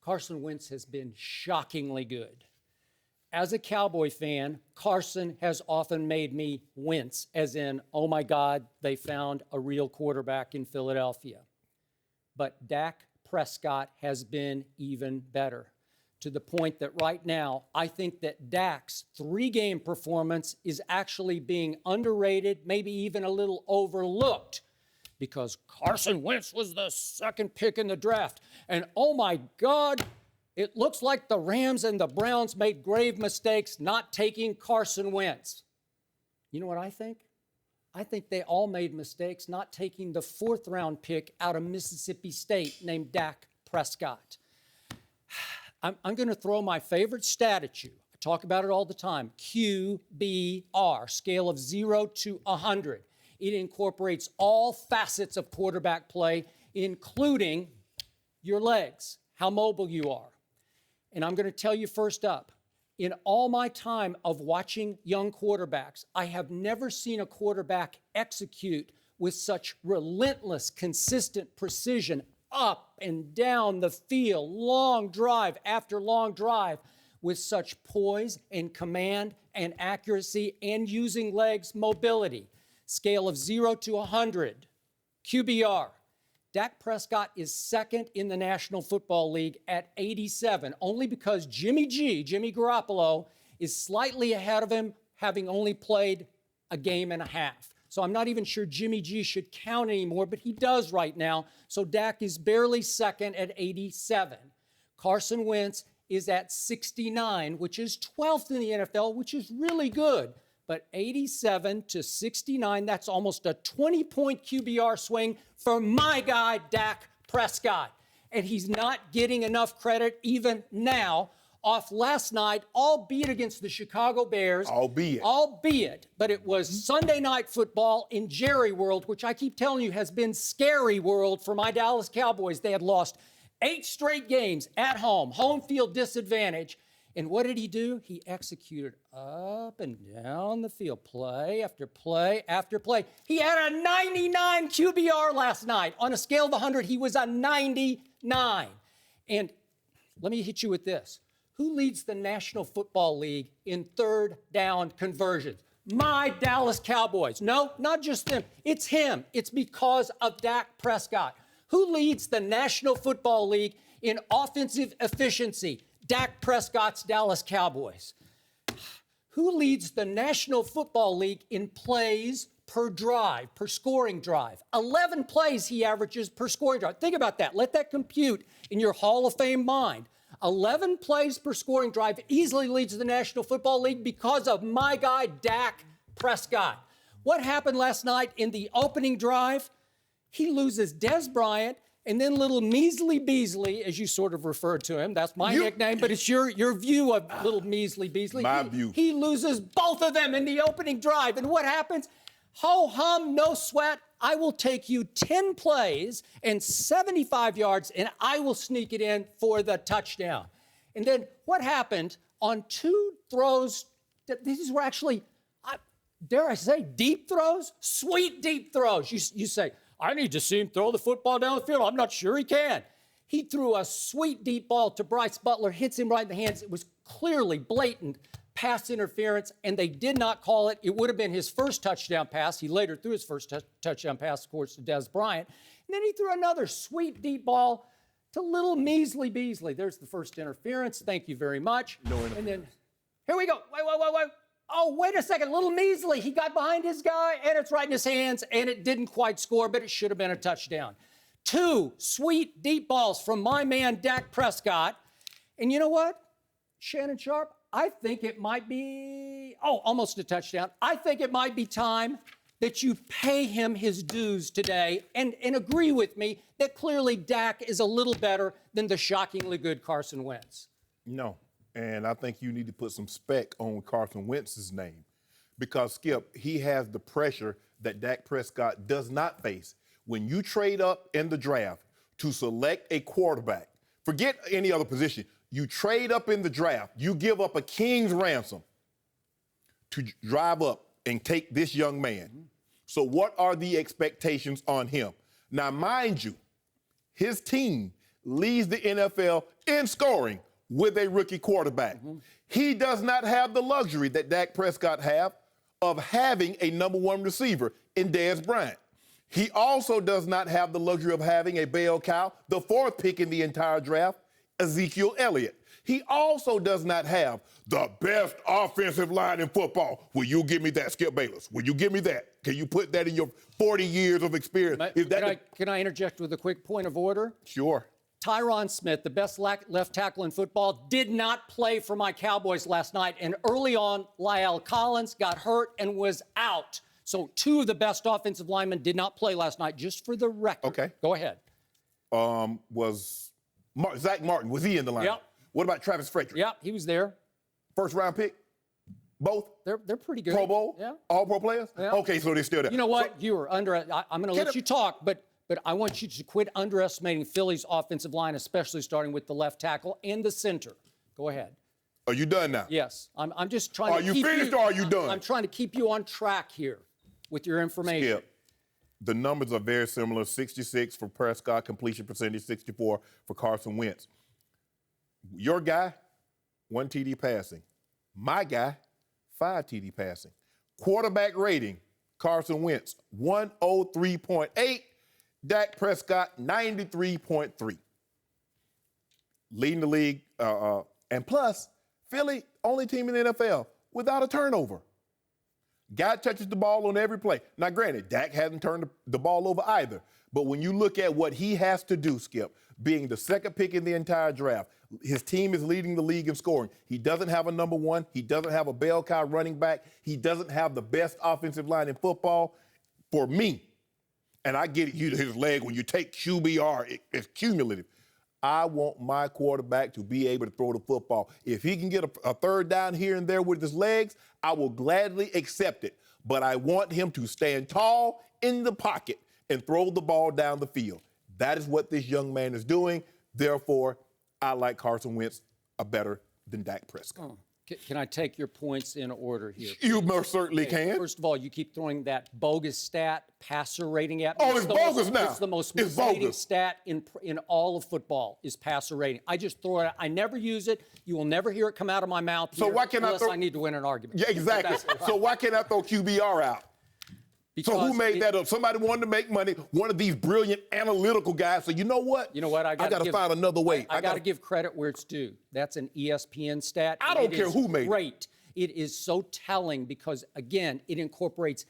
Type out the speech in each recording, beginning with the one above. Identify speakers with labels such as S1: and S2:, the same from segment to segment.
S1: Carson Wentz has been shockingly good. As a Cowboy fan, Carson has often made me wince, as in, oh my God, they found a real quarterback in Philadelphia. But Dak Prescott has been even better, to the point that right now, I think that Dak's three-game performance is actually being underrated, maybe even a little overlooked, because Carson Wentz was the second pick in the draft. And oh my God, it looks like the Rams and the Browns made grave mistakes not taking Carson Wentz. You know what I think? I think they all made mistakes not taking the fourth-round pick out of Mississippi State named Dak Prescott. I'm going to throw my favorite stat at you. I talk about it all the time. QBR, scale of 0 to 100. It incorporates all facets of quarterback play, including your legs, how mobile you are. And I'm going to tell you first up, in all my time of watching young quarterbacks, I have never seen a quarterback execute with such relentless, consistent precision up and down the field, long drive after long drive, with such poise and command and accuracy and using legs mobility. Scale of 0 to 100, QBR. Dak Prescott is second in the National Football League at 87, only because Jimmy Garoppolo, is slightly ahead of him, having only played a game and a half. So I'm not even sure Jimmy G should count anymore, but he does right now. So Dak is barely second at 87. Carson Wentz is at 69, which is 12th in the NFL, which is really good. But 87 to 69, that's almost a 20-point QBR swing for my guy, Dak Prescott. And he's not getting enough credit even now off last night, albeit against the Chicago Bears. Albeit, but it was Sunday Night Football in Jerry World, which I keep telling you has been scary world for my Dallas Cowboys. They had lost 8 straight games at home field disadvantage. And what did he do? He executed up and down the field, play after play after play. He had a 99 QBR last night. On a scale of 100, he was a 99. And let me hit you with this. Who leads the National Football League in third down conversions? My Dallas Cowboys. No, not just them. It's him. It's because of Dak Prescott. Who leads the National Football League in offensive efficiency? Dak Prescott's Dallas Cowboys. Who leads the National Football League in plays per drive, per scoring drive? 11 plays he averages per scoring drive. Think about that. Let that compute in your Hall of Fame mind. 11 plays per scoring drive, easily leads the National Football League because of my guy, Dak Prescott. What happened last night in the opening drive? He loses Dez Bryant, and then little Measly Beasley, as you sort of referred to him. That's my nickname, but it's your view of little Measly Beasley.
S2: My view.
S1: He loses both of them in the opening drive. And what happens? Ho-hum, no sweat. I will take you 10 plays and 75 yards, and I will sneak it in for the touchdown. And then what happened on 2 throws? These were actually, dare I say, deep throws? Sweet deep throws. You say, I need to see him throw the football down the field. I'm not sure he can. He threw a sweet deep ball to Bryce Butler, hits him right in the hands. It was clearly blatant pass interference, and they did not call it. It would have been his first touchdown pass. He later threw his first touchdown pass, of course, to Dez Bryant. And then he threw another sweet deep ball to little Measly Beasley. There's the first interference. Thank you very much. And then, here we go. Wait. Oh, wait a second, little Measly. He got behind his guy, and it's right in his hands, and it didn't quite score, but it should have been a touchdown. 2 sweet deep balls from my man, Dak Prescott. And you know what, Shannon Sharpe? I think it might be, almost a touchdown. I think it might be time that you pay him his dues today and agree with me that clearly Dak is a little better than the shockingly good Carson Wentz.
S2: No. And I think you need to put some spec on Carson Wentz's name because, Skip, he has the pressure that Dak Prescott does not face. When you trade up in the draft to select a quarterback, forget any other position, you trade up in the draft, you give up a king's ransom to drive up and take this young man. So what are the expectations on him? Now, mind you, his team leads the NFL in scoring with a rookie quarterback. He does not have the luxury that Dak Prescott have of having a number one receiver in Dez Bryant. He also does not have the luxury of having a bell cow, the fourth pick in the entire draft, Ezekiel Elliott. He also does not have the best offensive line in football. Will you give me that, Skip Bayless? Will you give me that? Can you put that in your 40 years of experience?
S1: Can I interject with a quick point of order?
S2: Sure.
S1: Tyron Smith, the best left tackle in football, did not play for my Cowboys last night. And early on, La'el Collins got hurt and was out. So two of the best offensive linemen did not play last night, just for the record.
S2: Okay.
S1: Go ahead.
S2: Zach Martin, was he in the line?
S1: Yep.
S2: What about Travis Frederick?
S1: Yeah, he was there.
S2: First round pick? Both?
S1: They're pretty good.
S2: Pro Bowl?
S1: Yeah.
S2: All pro players?
S1: Yeah.
S2: Okay, so they're still there.
S1: You know what? You were I'm going to let you talk, but I want you to quit underestimating Philly's offensive line, especially starting with the left tackle and the center. Go ahead.
S2: Are you done now?
S1: Yes. I'm just trying to
S2: keep you. Are you finished or are you done?
S1: I'm trying to keep you on track here with your information.
S2: Skip, the numbers are very similar. 66 for Prescott, completion percentage, 64 for Carson Wentz. Your guy, 1 TD passing. My guy, 5 TD passing. Quarterback rating, Carson Wentz, 103.8. Dak Prescott, 93.3. Leading the league. And plus, Philly, only team in the NFL without a turnover. Guy touches the ball on every play. Now, granted, Dak hasn't turned the ball over either. But when you look at what he has to do, Skip, being the second pick in the entire draft, his team is leading the league in scoring. He doesn't have a number one. He doesn't have a bell cow running back. He doesn't have the best offensive line in football. For me, and I get it, his leg, when you take QBR, it's cumulative. I want my quarterback to be able to throw the football. If he can get a third down here and there with his legs, I will gladly accept it. But I want him to stand tall in the pocket and throw the ball down the field. That is what this young man is doing. Therefore, I like Carson Wentz better than Dak Prescott.
S1: Can I take your points in order here?
S2: You most certainly can.
S1: First of all, you keep throwing that bogus stat, passer rating at me.
S2: Oh, it's bogus now.
S1: It's the most
S2: It's
S1: misleading
S2: bogus.
S1: stat in all of football is passer rating. I just throw it out. I never use it. You will never hear it come out of my mouth
S2: So
S1: here
S2: why can't I
S1: unless
S2: throw...
S1: I need to win an argument.
S2: Yeah, exactly. So why can't I throw QBR out?
S1: Because
S2: so who made that up? Somebody wanted to make money, one of these brilliant analytical guys. So you know what?
S1: I
S2: got to find another way.
S1: I got to give credit where it's due. That's an ESPN stat.
S2: I don't care who made it.
S1: Great. It is so telling because, again, it incorporates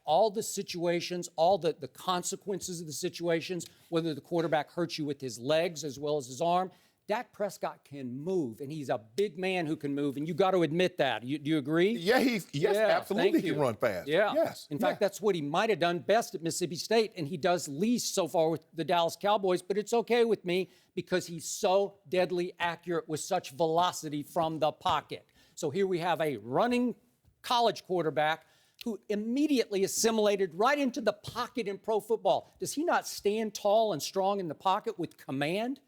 S1: all the situations, all the consequences of the situations, whether the quarterback hurts you with his legs as well as his arm. Dak Prescott can move, and he's a big man who can move, and you got to admit that. Do you agree?
S2: Yeah, absolutely he can run fast.
S1: Yeah.
S2: Yes.
S1: In fact, that's what he might have done best at Mississippi State, and he does least so far with the Dallas Cowboys, but it's okay with me because he's so deadly accurate with such velocity from the pocket. So here we have a running college quarterback who immediately assimilated right into the pocket in pro football. Does he not stand tall and strong in the pocket with command?